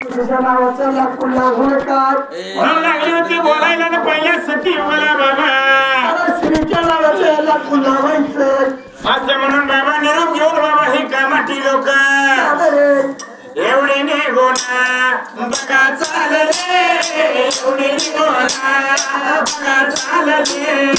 तुझ्या नावाचा लाकुला होणार म्हणून लागले होते बोलायला ना पहिल्या सती मला बाबा श्रीच्या नावाचा लाकुला व्हायचं असं म्हणून बाबा निरोप घेऊन बाबा हे कामाठी लोक एवढे निघून बघा चालले एवढे निघून बघा चालले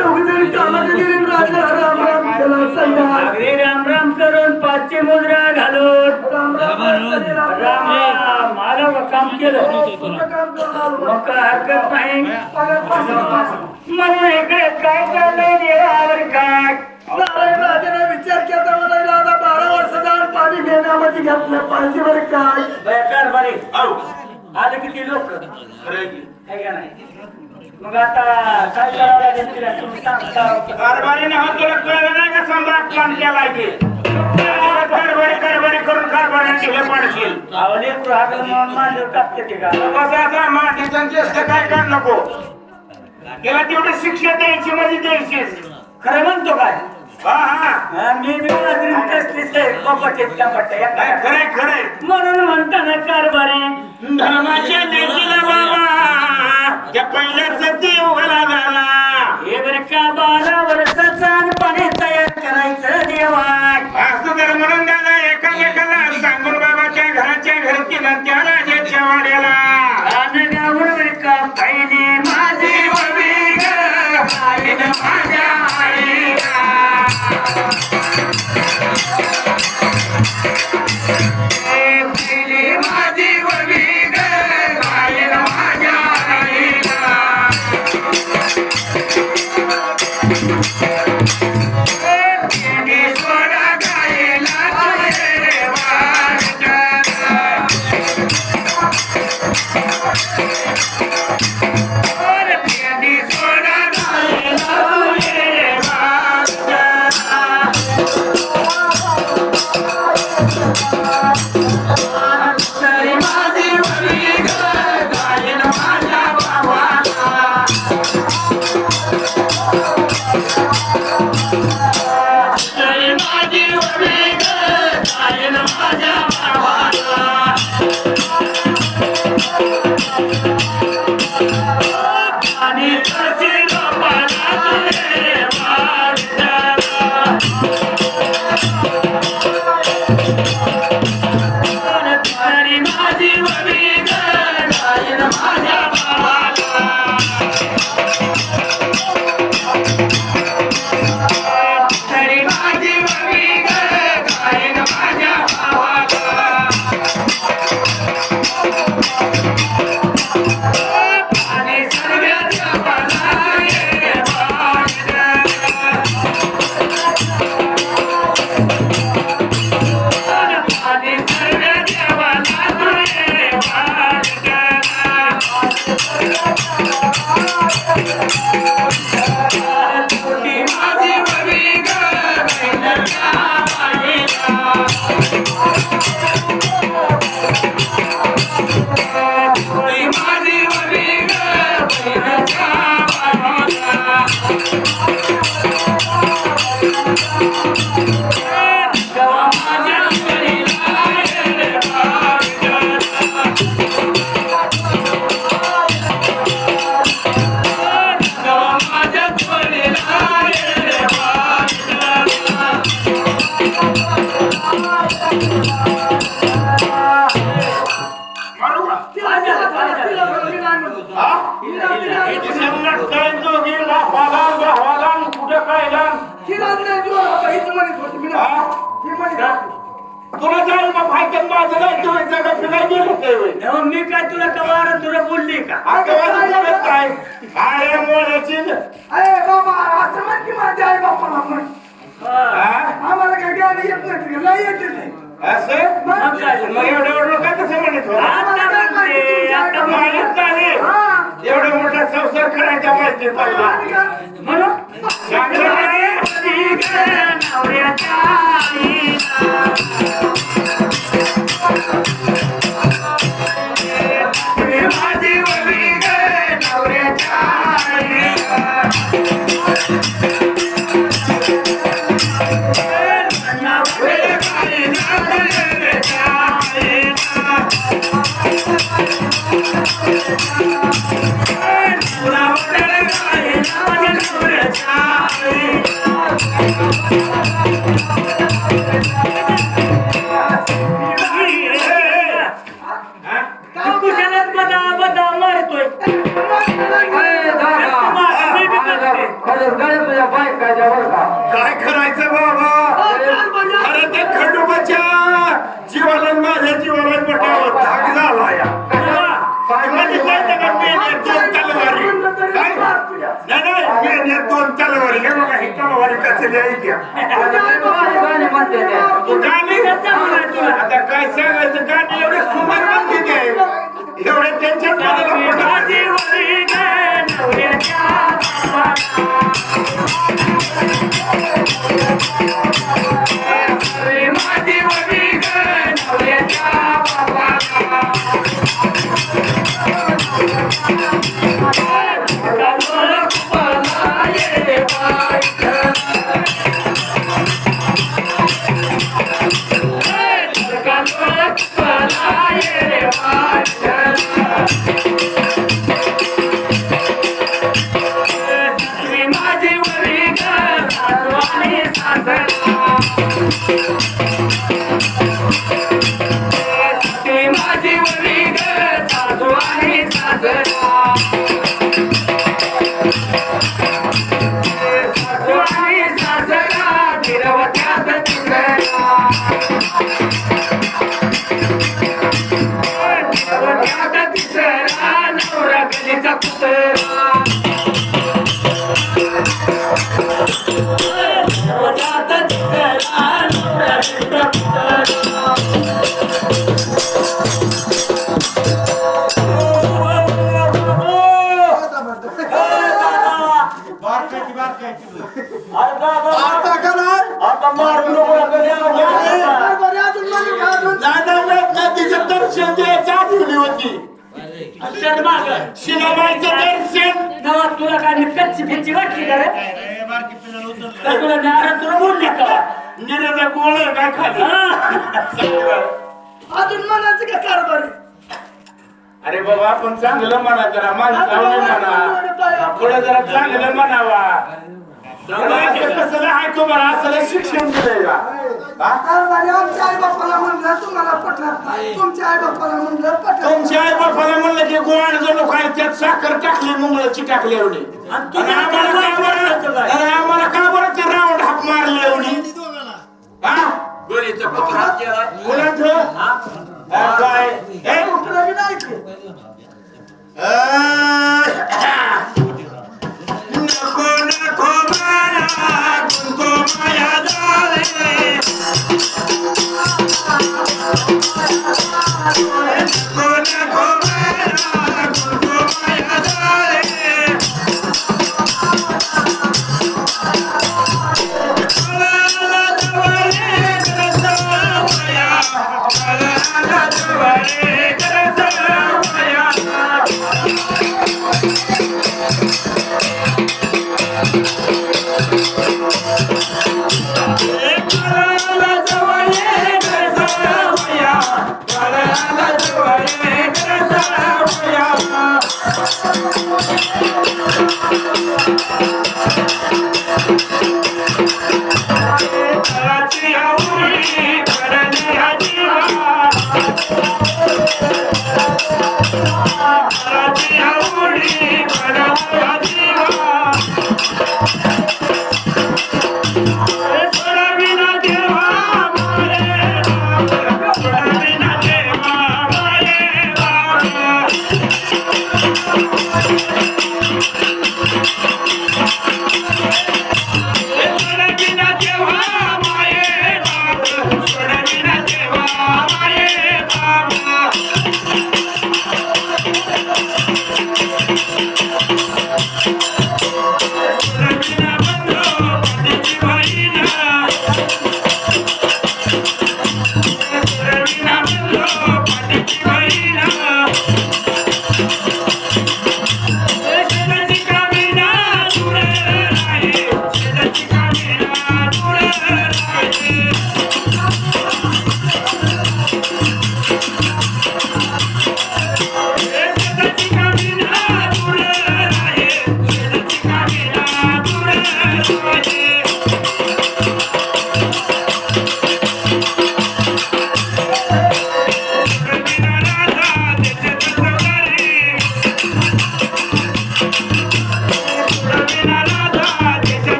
चौघजण कामाला गेले राजा राम राम केला सांगा अगदी राम राम करून पाचशे मुद्रा घालून राम राम राम राम मला काम केलं मग काय हरकत नाही म्हणून इकडे काय चाललंय देवावर काय राजाने विचार केला मला दादा 12 वर्षाचा पाणी घेण्यामध्ये घातलं पाहिजे बरं काय बेकार बरे आले किती लोक मग आता काय करावं लागेल तिला तुम्ही सांगता कारभारीने हा तुला कळलं नाही का सम्राट प्लॅन केलाय की कारभारी करून कारभाराने हे पाडशील आवले म्हणून माझ्यावर टाकते ते का बसाचा माठीचा चेष्ट काय कर नको त्याला तेवढी शिक्षा द्यायची म्हणजे द्यायचीच खरं म्हणतो काय हा हा मी खरंय खरंय म्हणून म्हणताना कारभारी धर्माच्या लेकीला बाबा त्या पहिल्या सती उघडा झाला हे बरं का 12 वर्षाचा पाणी तयार करायचं देवा असं तर म्हणून दादा एकामेकाला सांगून बाबाच्या घराच्या घरची त्या राजाच्या वाड्याला गावून बरं का पहिले माझी ववी ग आईन माझ्या आईला पहिले माझी ववी ग आईन माझ्या आईला सोडा गायला तुझे वाट तुला जाईल मग फायकत माझं नाही तुम्ही जगा फिरायला गेलो काय मी काय तुला कवार तुला बोलली का काय अरे मोळ्याची अरे बाबा असं म्हण की माझ्या आई बापाला म्हण आम्हाला काय गाडी येत नाही नाही येते नाही असं मग एवढं काय कसं म्हणत एवढा मोठा संसार करायचा माहिती म्हणून खरं चली ऐक्या गाणे म्हणते ते. गाणी त्याचा म्हणा तुला. आता काय सांगायचं गाणी एवढे सुंदर म्हणते ते एवढे त्यांच्याच मनाला पटत. माझी वरी ग नवऱ्याच्या बापाला. अरे माझी वरी ग नवऱ्याच्या बापाला. कानोळ कुपाला ये वाईट. कानोळ कुपाला ये वाईट. माझी वरी ग सासू आणि सासरा. माझी वरी ग सासू आणि सासरा. सासू आणि सासरा गिरवत्यात तिसरा. गिरवत्यात तिसरा नवरा गलीचा कुत्रा. गिरवत्यात तिसरा नवरा गलीचा कुत्रा. आता करा आता मारून नको तिचं दर्शन द्यायचं आठवली होती शिलाबाईचं दर्शन गावात तुला काय मी कच्ची फिरची वाटली का रे? का तुला नारळ तुला बोलली का? निराला गोळ काय खाली अजून म्हणायचं का कारभार आहे? अरे बाबा आपण चांगलं म्हणा जरा माणसावं म्हणा पुढे जरा चांगलं म्हणावा कसं आहे तुम्हाला असं शिक्षण दिलंय का कारभारी आमच्या आई बापाला म्हणलं तुम्हाला पटणार नाही. तुमच्या आई बापाला म्हणलं पटणार. तुमच्या आई बापाला म्हणलं की गोवाड जणू काय त्यात साखर टाकली मुंगळाची टाकली एवढी आणि आम्हाला का बरं ते राऊंड हाक मारली एवढी हा कोणाचं? काय कुठलं बी नाही ते. नको नको माया गुंतो माया जाळे नको नको माया गुंतो माया जाळे मला जवळे करता माया मला जवळे करता माया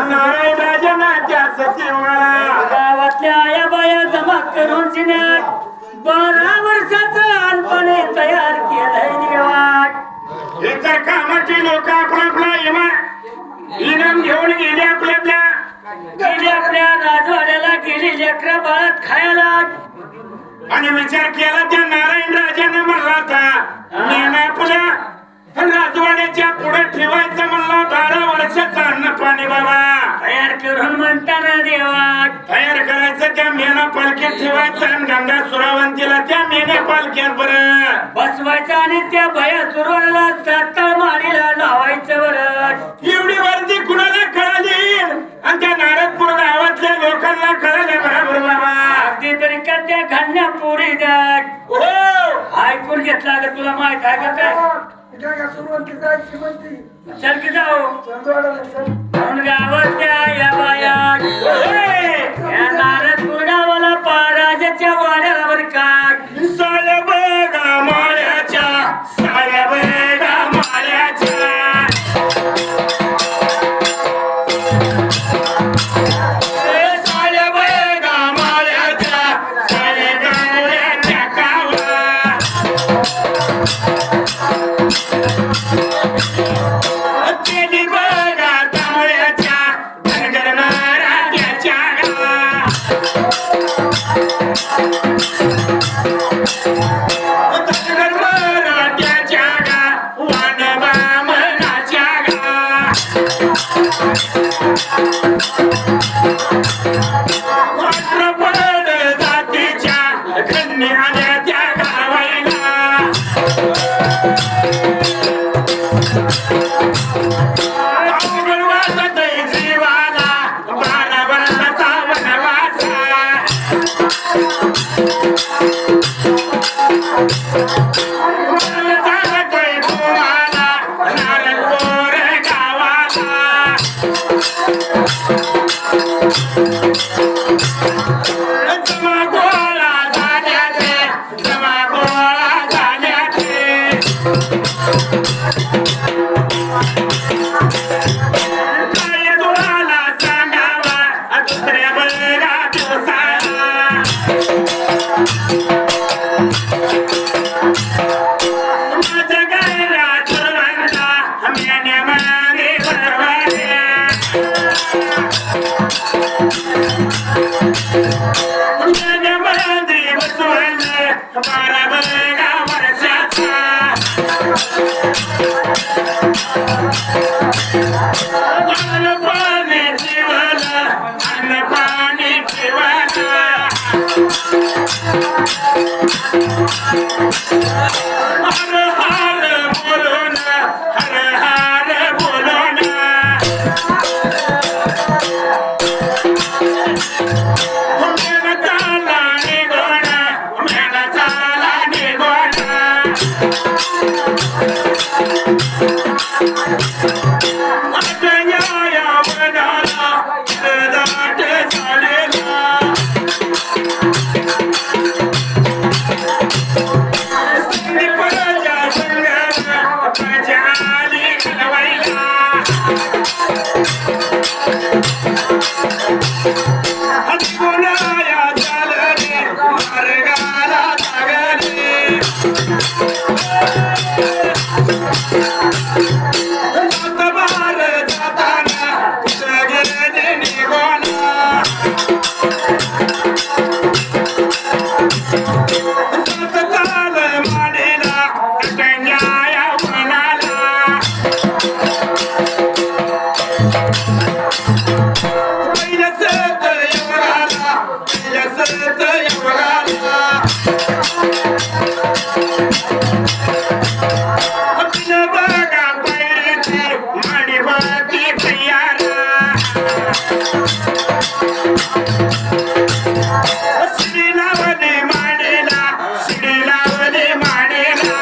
नारायण राजनाच्या सचिवाला गावातल्या आया बाया जमा करून जिन्यात 12 वर्षाचं अनपणे तयार केलंय देवाट इतर कामाची लोक आपला इनाम घेऊन गेले आपल्या राजवाड्याला गेली लेकरा बाळात खायला आणि विचार केला त्या नारायण राजाने म्हणला होता मी आपल्या राजवाड्याच्या पुढे ठेवायचं म्हणला 12 वर्षाचं अन्न पाणी बाबा तयार करून म्हणताना देवाट तयार करायचं त्या मेना पालखीत ठेवायचं आणि गंगा सुरावंतीला त्या मेना पालख्यात बरं बसवायचं आणि त्या भया सुरवण्याला साताळ माडीला लावायचं बरं एवढी वर्दी कुणाला कळाली आणि त्या नारदपूर गावातल्या लोकांना कळालं बरोबर बाबा अगदी तरी का त्या घालण्या पोरी द्याट हो ऐकून घेतला का तुला माहित आहे का काय सुरुवाती जायची म्हणती चल की जाऊ चंदवाडाला चल. म्हणून गावातल्या या बाया या नारदपूर गावाला राजाच्या वाड्याला वर काढ साहेब गामाळ्याच्या साहेब गामाळ्याच्या साहेब गामाळ्याच्या साहेब गामाळ्याच्या कावा केली बघा तांबड्याच्या घरघरणाऱ्या त्याच्या जीवाला 12 वर्षाचा वनवासा सांगतोय तुम्हाला नारदपूर गावाला जमा गोळा झाल्याचे जमा गोळा झाल्याचे काय तुम्हाला सांगावा दुसऱ्या बळगा दिवसाला माझ्या गायला सर्वांना म्याने मागे बसवाल्या म्याने मागे बसवाल्या 12 बळगा वर्षाचा अन्न पाणी ठेवायला अन्न पाणी ठेवायला हर हर बोलो ना हर हर बोलो ना मेरा चाला निघोना मेरा चाला निघोना या बनाला दाट चालेला प्रजा संघाला प्रजा आली घडवायला हत्तीकोणाया चालले मार्गाला लागले जातबार जाताना कुठं गेले निघोना चाल माडीला कटंजाया वनाला पहिल्यासत एवढाला पहिल्यासत एवढाला आपल्या बघा पैरीची माडीवरती तयारा शिडी लावली माडीला शिडी लावली माडीला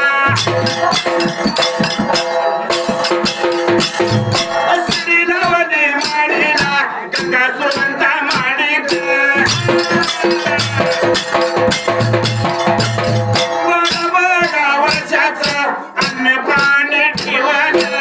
शिडी लावली माडीला गंगा सुगंधा माडीत बघा वर्षाचं अन्न पाणी ठेवलं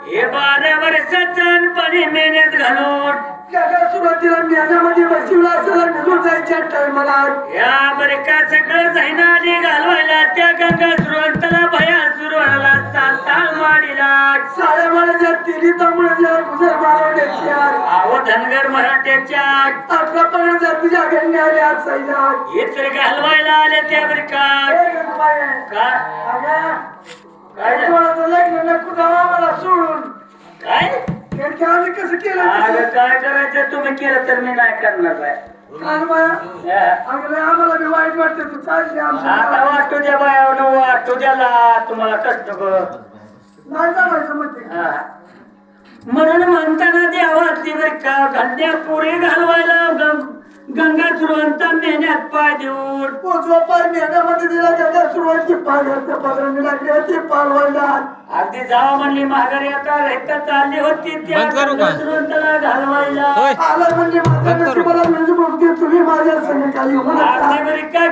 हे 12 वर्षाचा पाणी मेहनत घालून त्याच्या सुरुवातीला म्यानामध्ये बसवला असला निघून जायच्या टायमाला या बरे का सगळं जाईना आली घालवायला त्या गंगा सुरवंताला भया सुरवाला चालता माडीला साड्या माळ्याच्या तिन्ही तांबड्याच्या गुजर मारवण्याच्या आहो धनगर मराठ्याच्या 18 पगड जातीच्या गण्या आल्या सैला हे तर घालवायला आले त्या बरे का का काय लग्न नको जावा मला सोडून काय आम्ही कसं केलं अगं काय करायचं तुम्ही केलं तर मी नाही करणार आहे आम्हाला बी वाईट वाटतं तू चालली आता वाटू द्या बाया वाटू द्याला तुम्हाला कष्ट कर नाही जमायचं म्हणते हा. म्हणून म्हणताना देवातली बर का घंट्या पुढे घालवायला गंगा सुरवंता मेहन्यात पाय देऊन पोचवा पाय मेहन्यामध्ये दिला गंगा सुरुवाती पाण्याच्या पदरांनी लागली ती पालवायला अगदी जावा म्हणली माघारी आता रहता चालली होती त्या गंगा सुरवंताला घालवायला आला म्हणजे माझ्या नशिबाला म्हणजे बघते तुम्ही माझ्या संग काही होणार अगदी बरी का